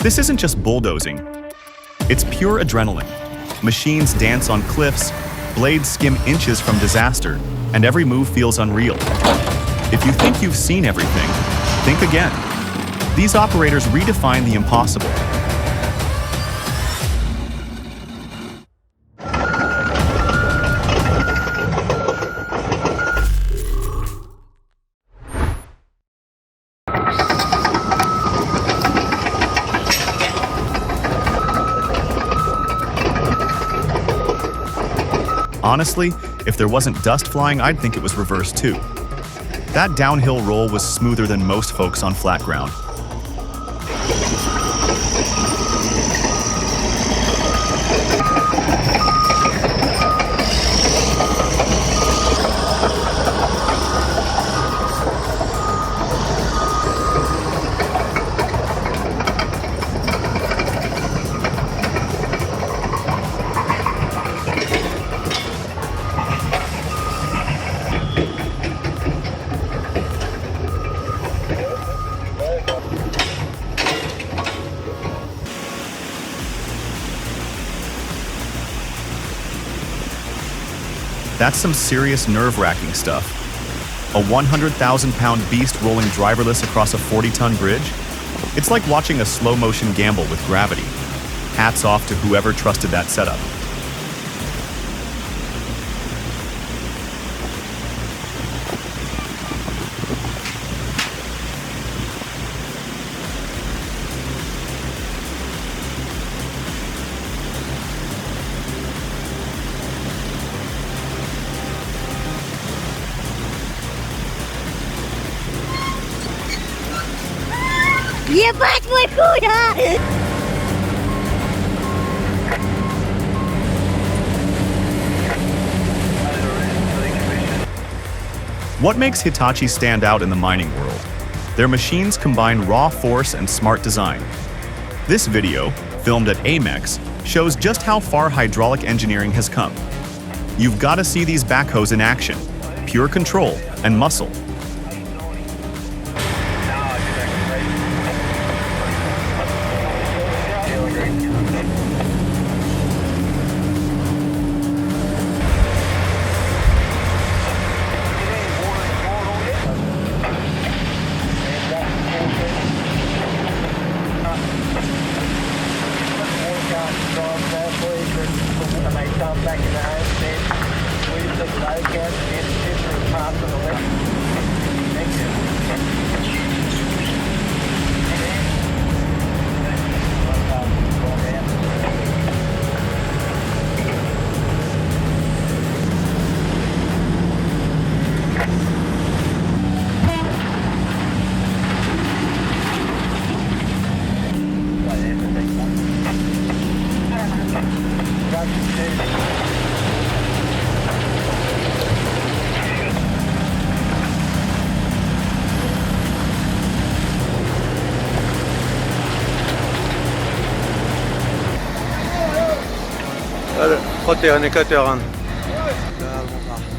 This isn't just bulldozing. It's pure adrenaline. Machines dance on cliffs, blades skim inches from disaster, and every move feels unreal. If you think you've seen everything, think again. These operators redefine the impossible. Honestly, if there wasn't dust flying, I'd think it was reversed too. That downhill roll was smoother than most folks on flat ground. That's some serious nerve-wracking stuff. A 100,000-pound beast rolling driverless across a 40-ton bridge? It's like watching a slow-motion gamble with gravity. Hats off to whoever trusted that setup. Ебать мой хуй, а! What makes Hitachi stand out in the mining world? Their machines combine raw force and smart design. This video, filmed at Amex, shows just how far hydraulic engineering has come. You've got to see these backhoes in action. Pure control and muscle.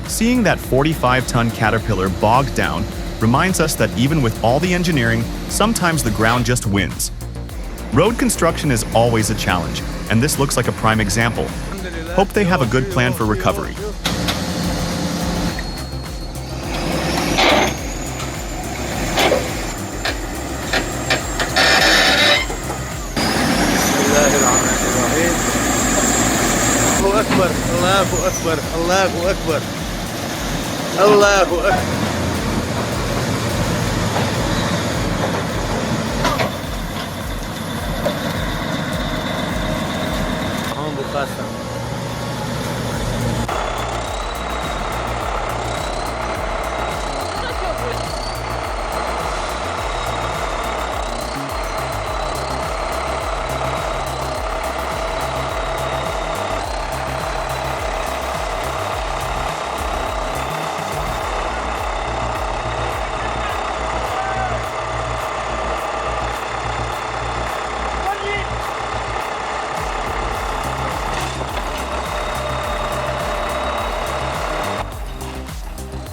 Seeing that 45-ton Caterpillar bogged down reminds us that even with all the engineering, sometimes the ground just wins. Road construction is always a challenge, and this looks like a prime example. Hope they have a good plan for recovery. الله أكبر الله أكبر الله أكبر. هم بخاصة.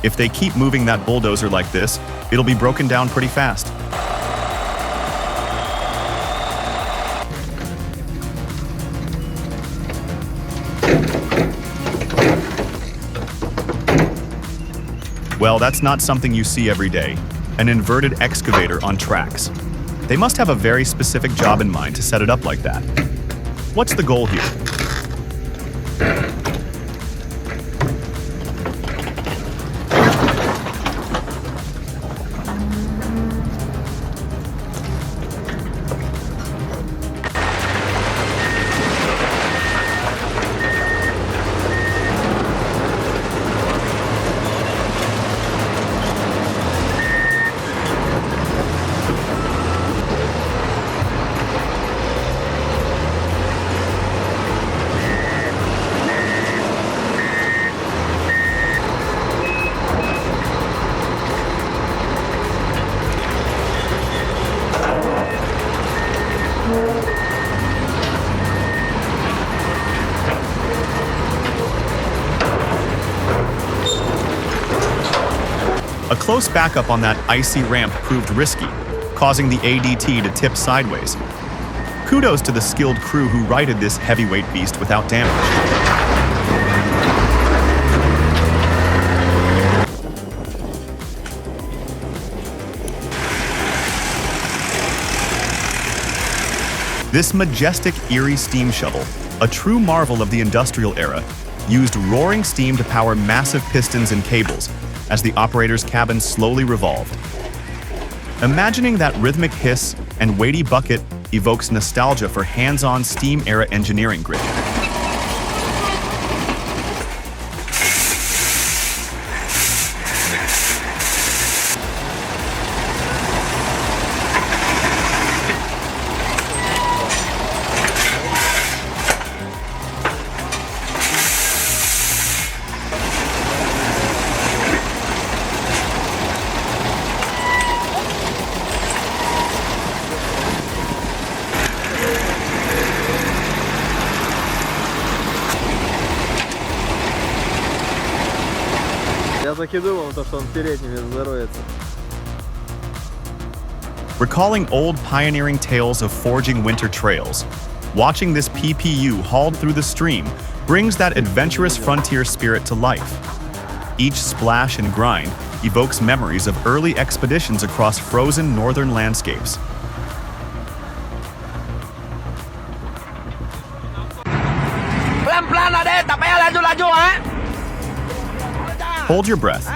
If they keep moving that bulldozer like this, it'll be broken down pretty fast. Well, that's not something you see every day. An inverted excavator on tracks. They must have a very specific job in mind to set it up like that. What's the goal here? A close backup on that icy ramp proved risky, causing the ADT to tip sideways. Kudos to the skilled crew who righted this heavyweight beast without damage. This majestic, eerie steam shovel, a true marvel of the industrial era, used roaring steam to power massive pistons and cables as the operator's cabin slowly revolved. Imagining that rhythmic hiss and weighty bucket evokes nostalgia for hands-on steam-era engineering grit. Я так и думал, что он передними взорвется. Recalling old pioneering tales of forging winter trails, watching this PPU hauled through the stream brings that adventurous frontier spirit to life. Each splash and grind evokes memories of early expeditions across frozen northern landscapes. Hold your breath.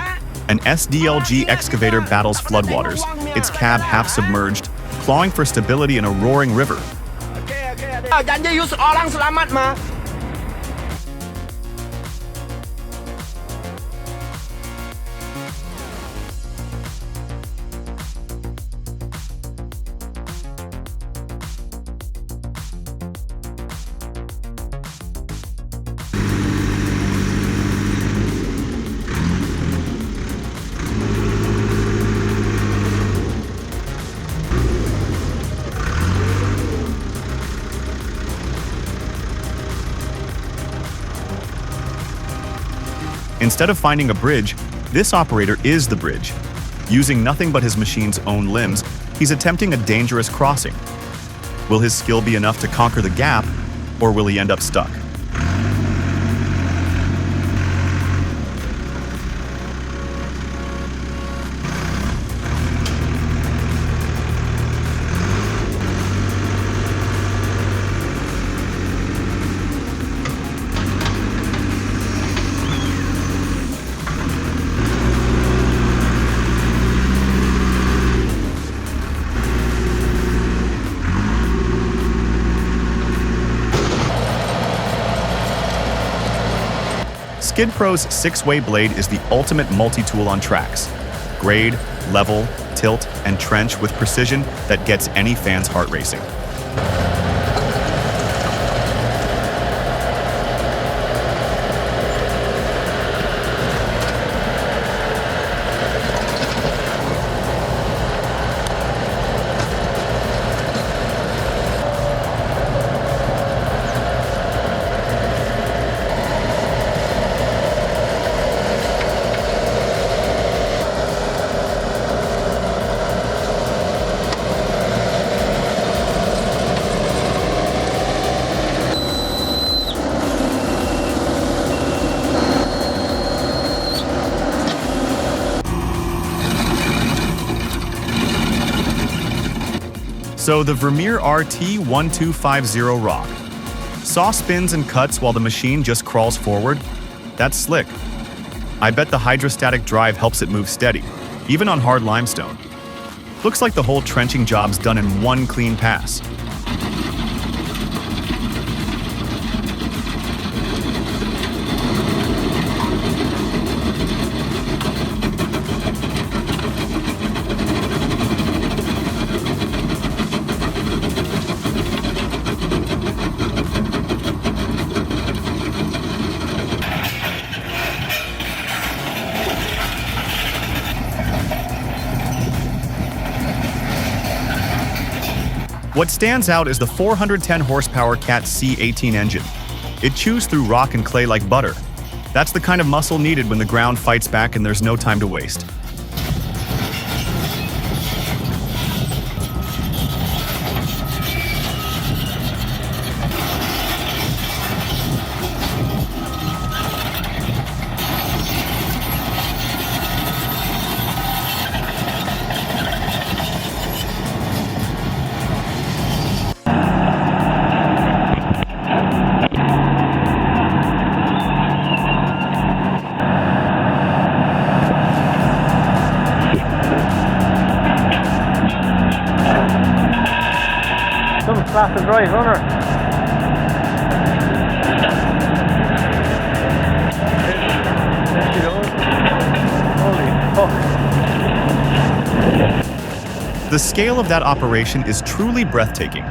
An SDLG excavator battles floodwaters, its cab half submerged, clawing for stability in a roaring river. Janji you orang selamat mah. Instead of finding a bridge, this operator is the bridge. Using nothing but his machine's own limbs, he's attempting a dangerous crossing. Will his skill be enough to conquer the gap, or will he end up stuck? Skid Pro's 6-way blade is the ultimate multi-tool on tracks. Grade, level, tilt, and trench with precision that gets any fan's heart racing. So the Vermeer RT1250 rock. Saw spins and cuts while the machine just crawls forward? That's slick. I bet the hydrostatic drive helps it move steady, even on hard limestone. Looks like the whole trenching job's done in one clean pass. What stands out is the 410 horsepower Cat C18 engine. It chews through rock and clay like butter. That's the kind of muscle needed when the ground fights back and there's no time to waste. Fast and right runner. There she goes. Holy fuck. The scale of that operation is truly breathtaking.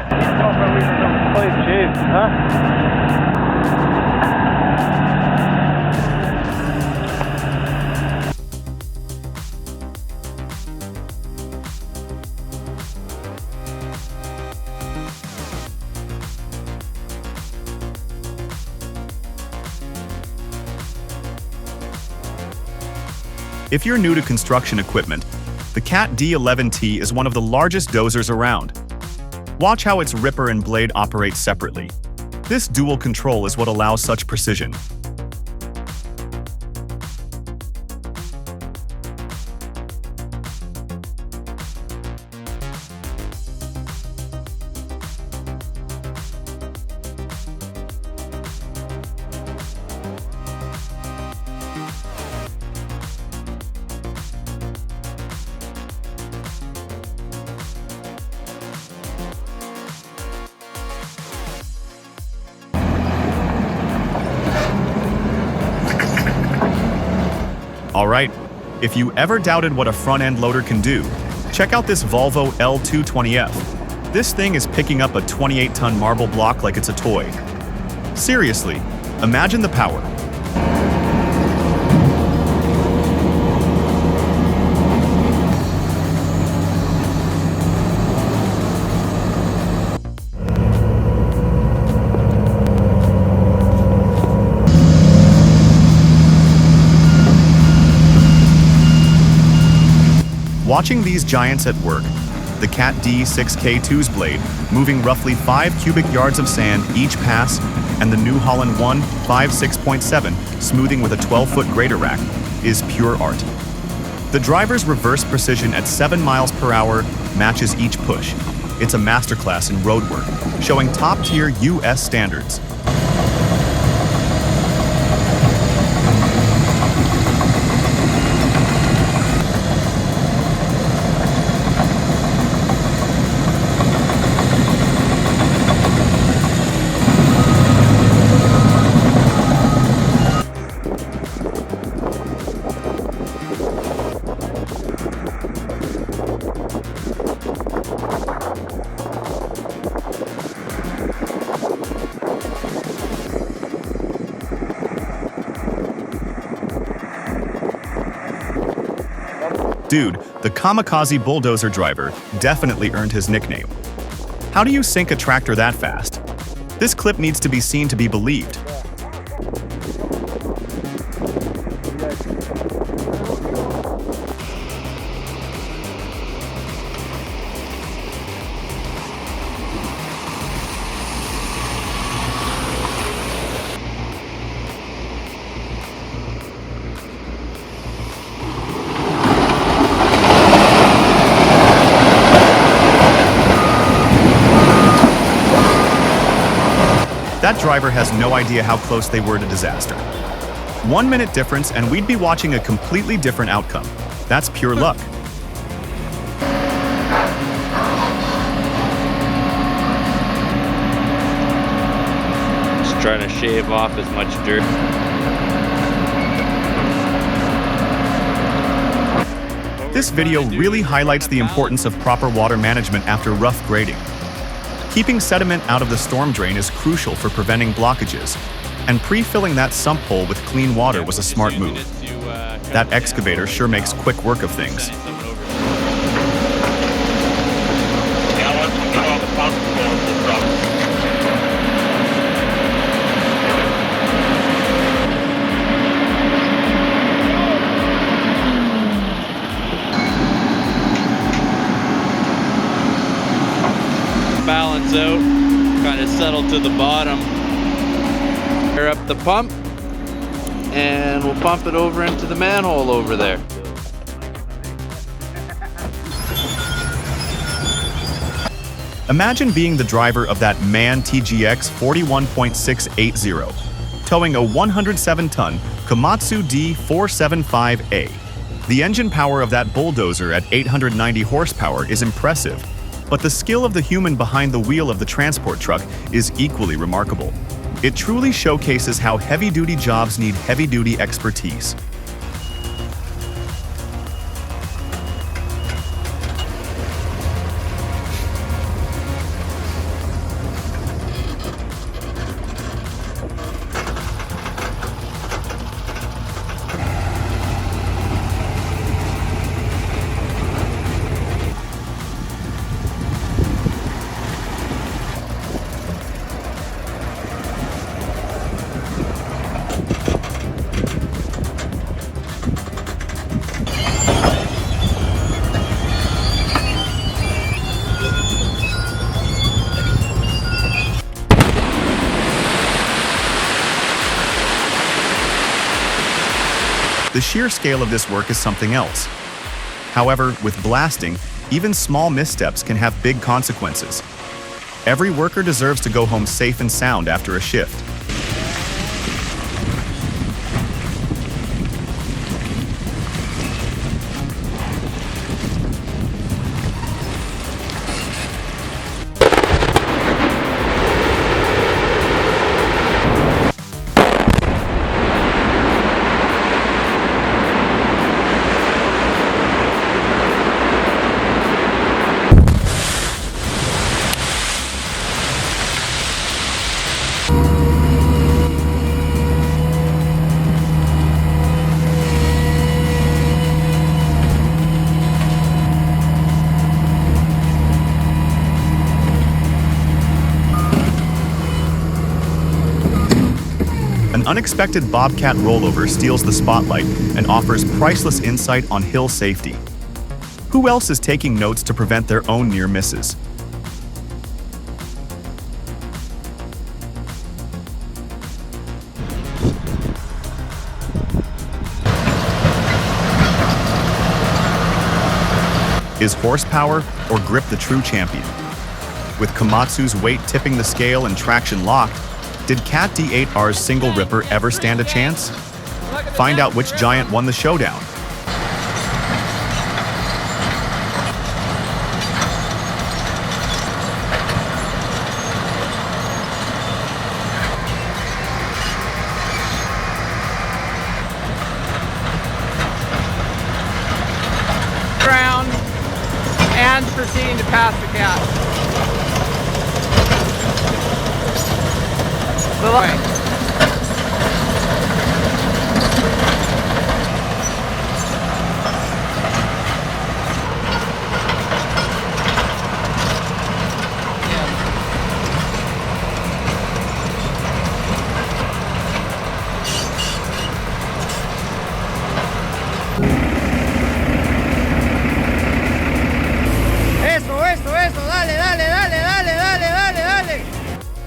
If you're new to construction equipment, the Cat D11T is one of the largest dozers around. Watch how its ripper and blade operate separately. This dual control is what allows such precision. Alright, if you ever doubted what a front-end loader can do, check out this Volvo L220F. This thing is picking up a 28-ton marble block like it's a toy. Seriously, imagine the power. Watching these giants at work, the Cat D6K2's blade, moving roughly 5 cubic yards of sand each pass, and the New Holland 1 56.7 smoothing with a 12-foot grader rack, is pure art. The driver's reverse precision at 7 miles per hour matches each push. It's a masterclass in road work, showing top-tier US standards. Dude, the kamikaze bulldozer driver definitely earned his nickname. How do you sink a tractor that fast? This clip needs to be seen to be believed. driver has no idea how close they were to disaster. 1 minute difference and we'd be watching a completely different outcome. That's pure luck. Just trying to shave off as much dirt. This video really highlights the importance of proper water management after rough grading. Keeping sediment out of the storm drain is crucial for preventing blockages, and pre-filling that sump hole with clean water was a smart move. That excavator sure makes quick work of things. Balance out, kind of settle to the bottom. Air up the pump, and we'll pump it over into the manhole over there. Imagine being the driver of that MAN TGX 41.680, towing a 107-ton Komatsu D475A. The engine power of that bulldozer at 890 horsepower is impressive, but the skill of the human behind the wheel of the transport truck is equally remarkable. It truly showcases how heavy-duty jobs need heavy-duty expertise. The sheer scale of this work is something else. However, with blasting, even small missteps can have big consequences. Every worker deserves to go home safe and sound after a shift. An unexpected Bobcat rollover steals the spotlight and offers priceless insight on hill safety. Who else is taking notes to prevent their own near misses? Is horsepower or grip the true champion? With Komatsu's weight tipping the scale and traction locked, did Cat D8R's single ripper ever stand a chance? Find out which giant won the showdown. Ground and proceeding to pass the cat. The line.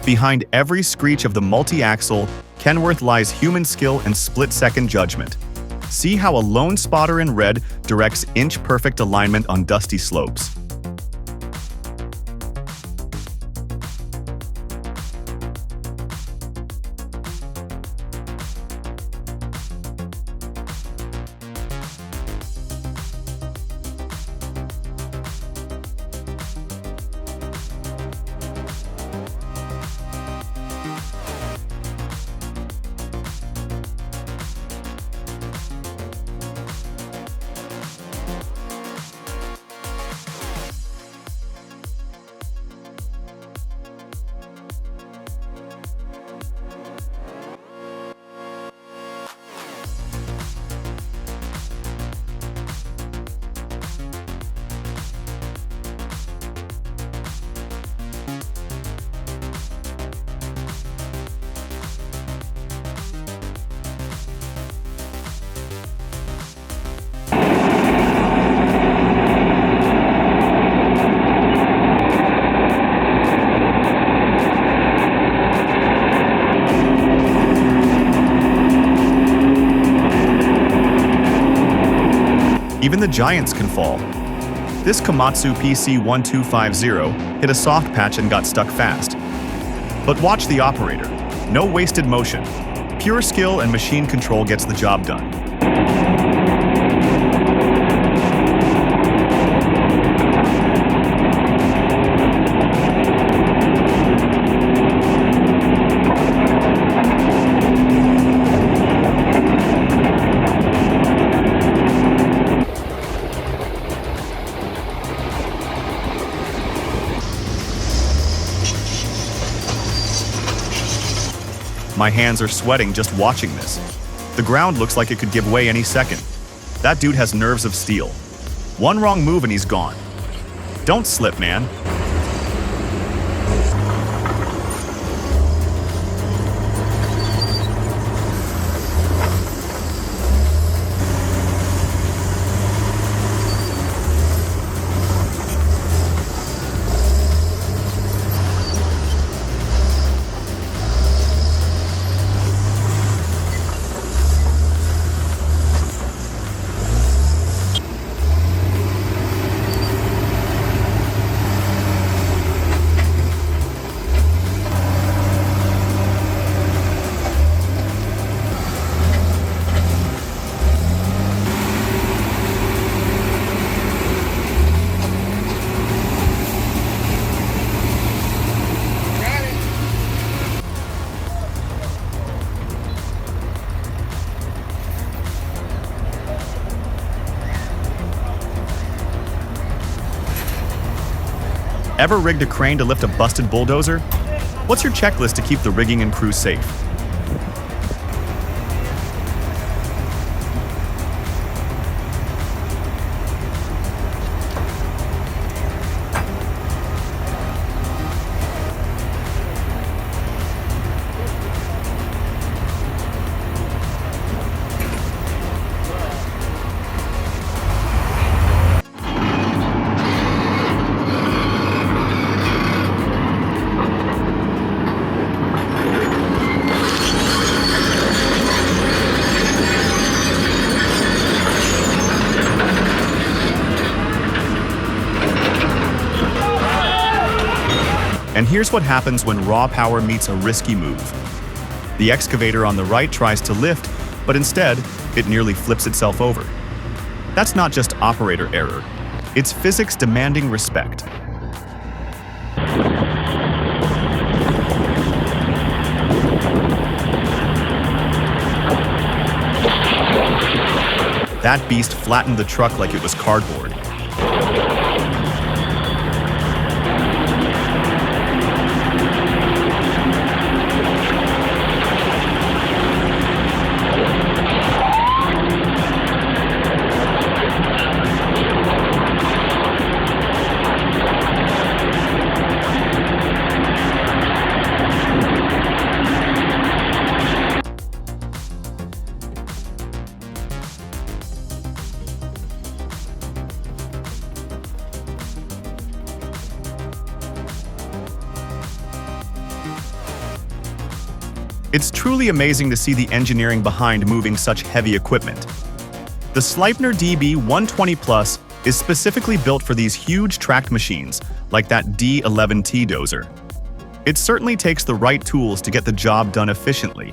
Behind every screech of the multi-axle, Kenworth lies human skill and split-second judgment. See how a lone spotter in red directs inch-perfect alignment on dusty slopes. Even the giants can fall. This Komatsu PC1250 hit a soft patch and got stuck fast. But watch the operator. No wasted motion. Pure skill and machine control gets the job done. My hands are sweating just watching this. The ground looks like it could give way any second. That dude has nerves of steel. One wrong move and he's gone. Don't slip, man. Ever rigged a crane to lift a busted bulldozer? What's your checklist to keep the rigging and crew safe? And here's what happens when raw power meets a risky move. The excavator on the right tries to lift, but instead, it nearly flips itself over. That's not just operator error. It's physics demanding respect. That beast flattened the truck like it was cardboard. It's truly amazing to see the engineering behind moving such heavy equipment. The Sleipner DB 120 Plus is specifically built for these huge tracked machines, like that D11T dozer. It certainly takes the right tools to get the job done efficiently.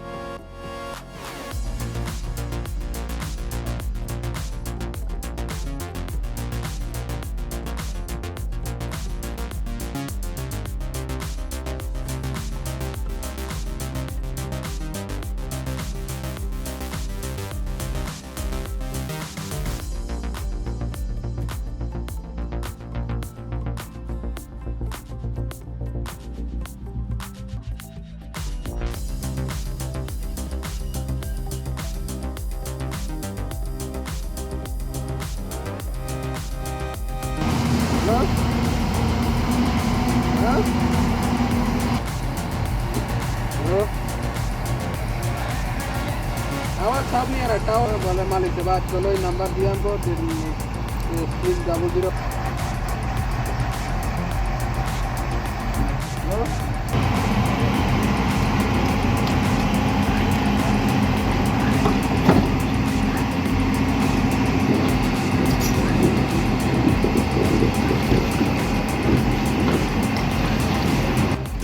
आवाज साफ नहीं आ रहा tower वाले मालिक से बात करो number दिया हमको 600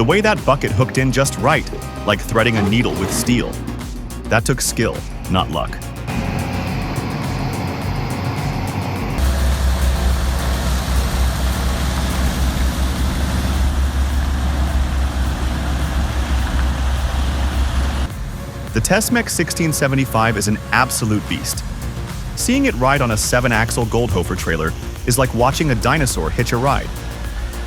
way that bucket hooked in just right, like threading a needle with steel. That took skill, not luck. The Tesmec 1675 is an absolute beast. Seeing it ride on a 7-axle Goldhofer trailer is like watching a dinosaur hitch a ride.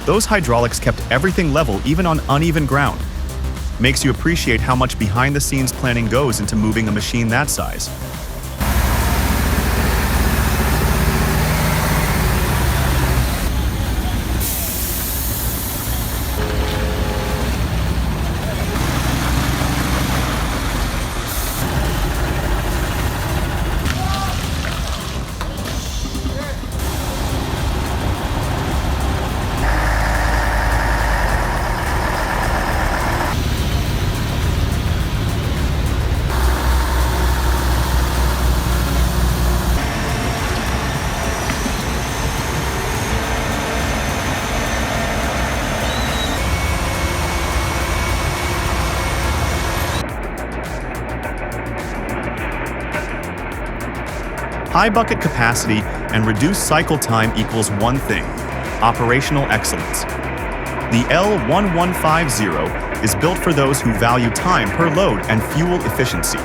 Those hydraulics kept everything level even on uneven ground. Makes you appreciate how much behind-the-scenes planning goes into moving a machine that size. High bucket capacity and reduced cycle time equals one thing: operational excellence. The L1150 is built for those who value time per load and fuel efficiency.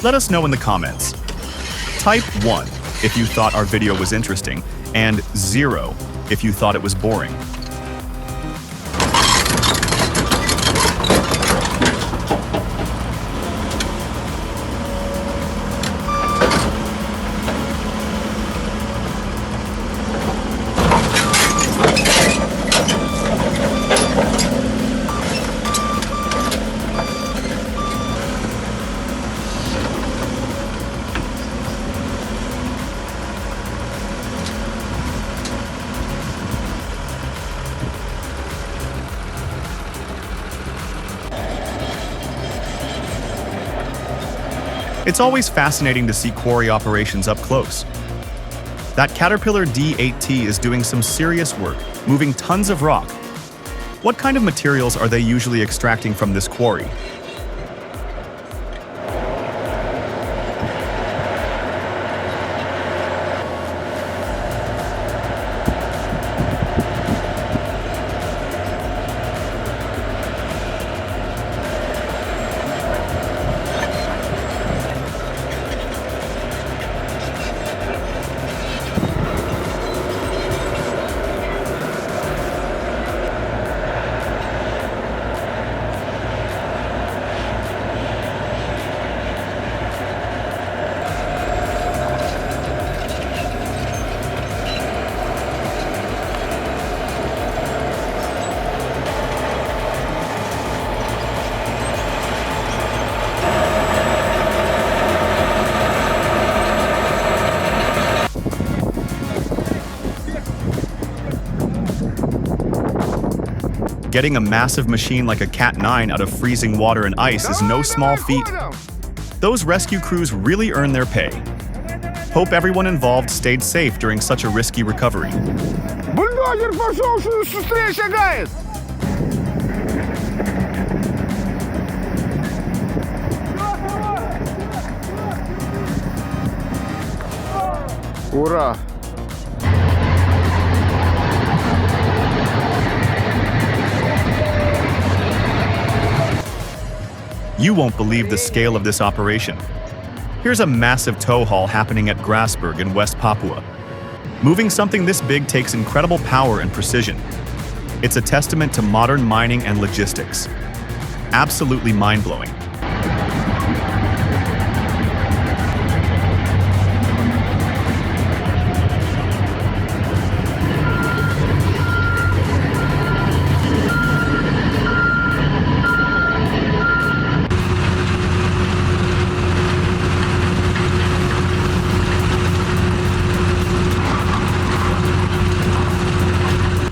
Let us know in the comments. Type 1 if you thought our video was interesting, and 0 if you thought it was boring. It's always fascinating to see quarry operations up close. That Caterpillar D8T is doing some serious work, moving tons of rock. What kind of materials are they usually extracting from this quarry? Getting a massive machine like a Cat 9 out of freezing water and ice is no small feat. Those rescue crews really earn their pay. Hope everyone involved stayed safe during such a risky recovery. Бульдозер пошел, шустрее шагает! Ура! You won't believe the scale of this operation. Here's a massive tow haul happening at Grasberg in West Papua. Moving something this big takes incredible power and precision. It's a testament to modern mining and logistics. Absolutely mind-blowing.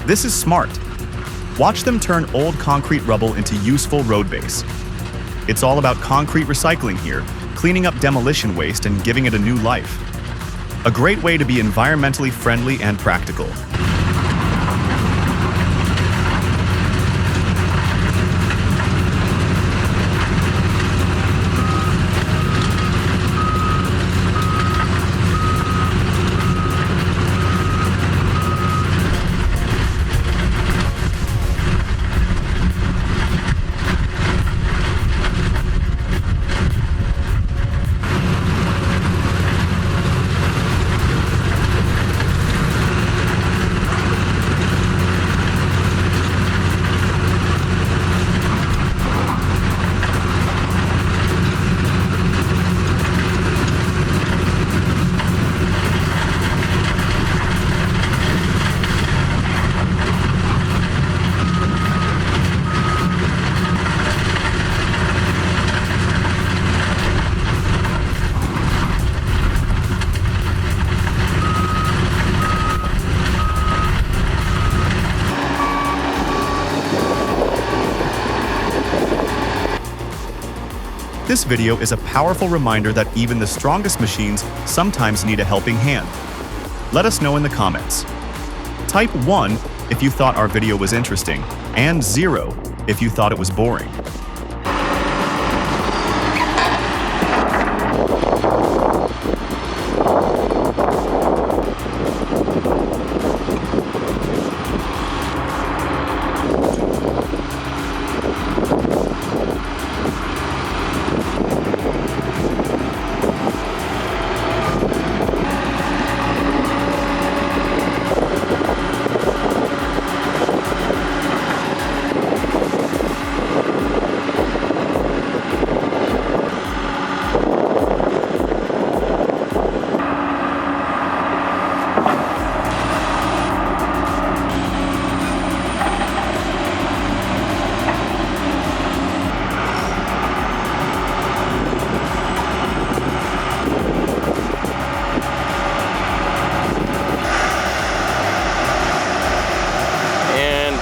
This is smart. Watch them turn old concrete rubble into useful road base. It's all about concrete recycling here, cleaning up demolition waste and giving it a new life. A great way to be environmentally friendly and practical. This video is a powerful reminder that even the strongest machines sometimes need a helping hand. Let us know in the comments. Type 1 if you thought our video was interesting, and 0 if you thought it was boring.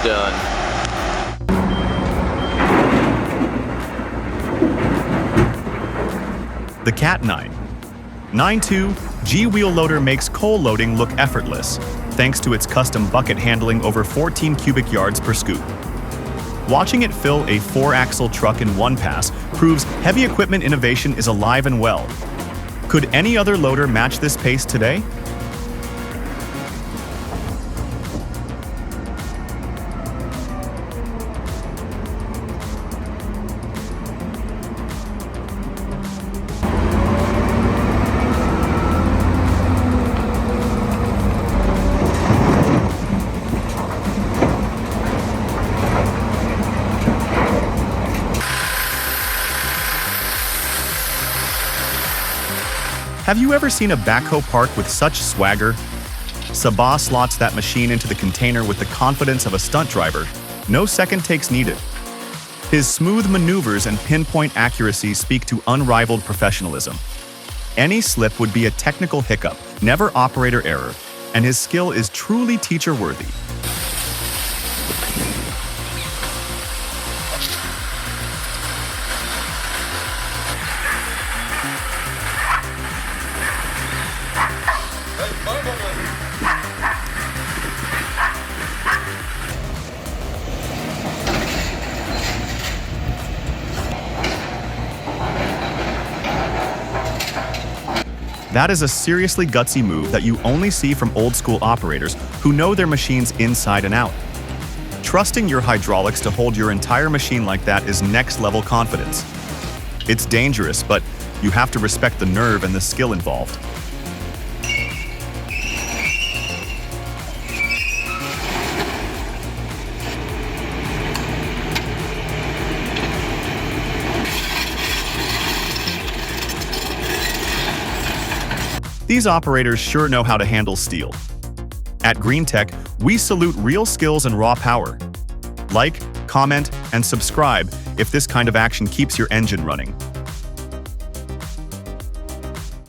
Done. The Cat 9. 9.2 G-wheel loader makes coal loading look effortless, thanks to its custom bucket handling over 14 cubic yards per scoop. Watching it fill a 4-axle truck in one pass proves heavy equipment innovation is alive and well. Could any other loader match this pace today? Have you ever seen a backhoe park with such swagger? Sabah slots that machine into the container with the confidence of a stunt driver. No second takes needed. His smooth maneuvers and pinpoint accuracy speak to unrivaled professionalism. Any slip would be a technical hiccup, never operator error, and his skill is truly teacher-worthy. That is a seriously gutsy move that you only see from old-school operators who know their machines inside and out. Trusting your hydraulics to hold your entire machine like that is next-level confidence. It's dangerous, but you have to respect the nerve and the skill involved. These operators sure know how to handle steel. At GreenTech, we salute real skills and raw power. Like, comment, and subscribe if this kind of action keeps your engine running.